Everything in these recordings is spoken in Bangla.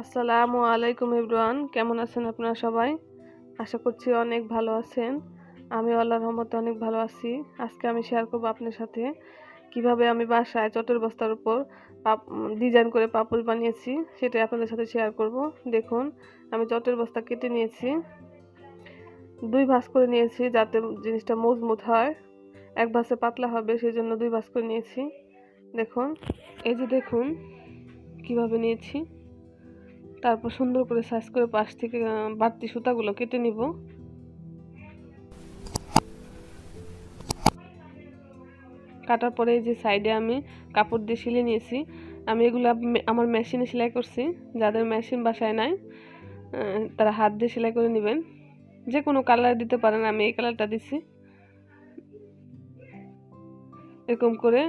আসসালামু আলাইকুম এভরিওয়ান, কেমন আছেন আপনারা সবাই? আশা করছি অনেক ভালো আছেন। আমি আল্লাহর রহমতে অনেক ভালো আছি। আজকে আমি শেয়ার করব আপনার সাথে কিভাবে আমি বাসায় চটের বস্তার উপর ডিজাইন করে পাপোশ বানিয়েছি, সেটাই আপনাদের সাথে শেয়ার করব। দেখুন, আমি চটের বস্তা কেটে নিয়েছি, 2 ভাঁজ করে নিয়েছি যাতে জিনিসটা মজবুত হয়। এক ভাঁজে পাতলা হবে, সেই জন্য 2 ভাঁজ করে নিয়েছি। দেখুন, এই যে দেখুন কিভাবে নিয়েছি। তারপর সুন্দর করে সাইজ করে পাশ থেকে বাড়তি সুতাগুলো কেটে নিব। কাটার পরে এই যে সাইডে আমি কাপড় দিয়ে সিলে নিয়েছি। আমি এগুলো আমার মেশিনে সেলাই করছি। যাদের মেশিন বাসায় নাই তারা হাত দিয়ে সেলাই করে নেবেন। যে কোনো কালার দিতে পারেন, আমি এই কালারটা দিছি। এরকম করে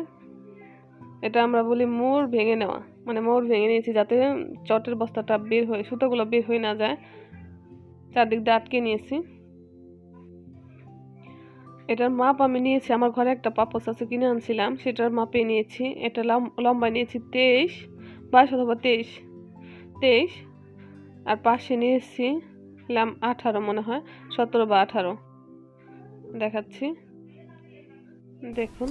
এটা আমরা বলি মোড় ভেঙে নেওয়া, মানে মোড় ভেঙে নিয়েছি যাতে চটের বস্তাটা বের হয়ে সুতোগুলো বের হয়ে না যায়। চারদিক দিয়ে আটকে নিয়েছি। এটার মাপ আমি নিয়েছি, আমার ঘরে একটা পাপোশ আছে, কিনে আনছিলাম, সেটার মাপে নিয়েছি। এটা লম্বা নিয়েছি 23, 22 অথবা 23, আর পাশে নিয়েছি 18, মনে হয় 17 বা 18 দেখাচ্ছি। দেখুন,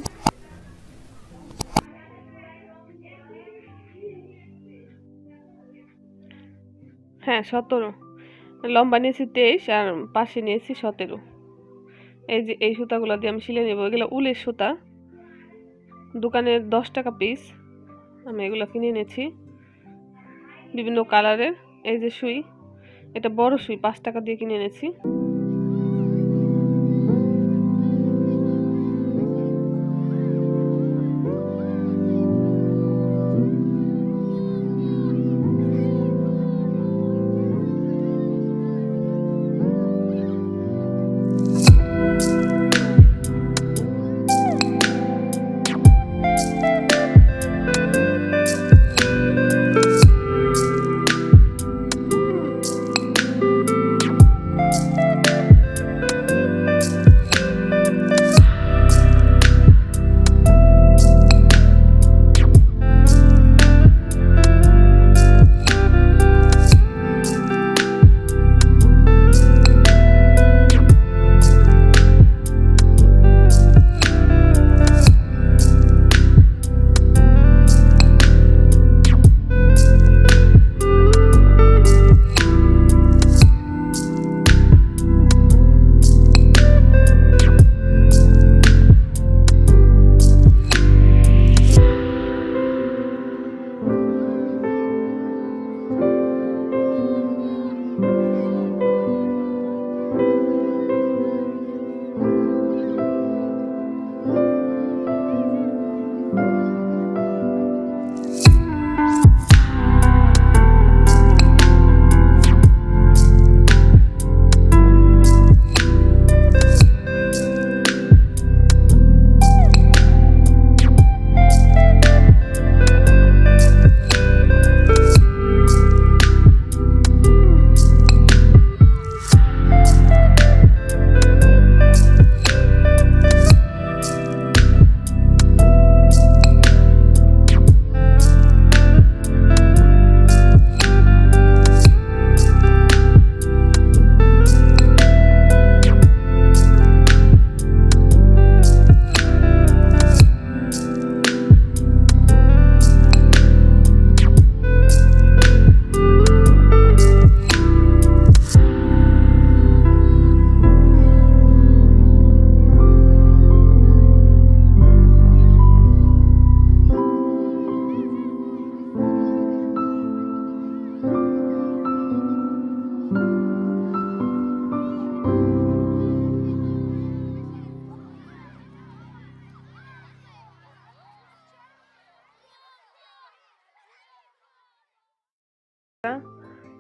হ্যাঁ 17। লম্বা নিয়েছি 23 আর পাশে নিয়েছি 17। এই যে এই সুতাগুলো দিয়ে আমি সিলে নেবো। এগুলো উলের সুতা, দোকানে 10 টাকা পিস। আমি এগুলো কিনে এনেছি বিভিন্ন কালারের। এই যে সুই, এটা বড় সুই, 5 টাকা দিয়ে কিনে এনেছি।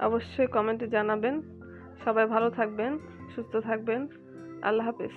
অবশ্যই কমেন্টে জানাবেন। সবাই ভালো থাকবেন, সুস্থ থাকবেন। আল্লাহ হাফেজ।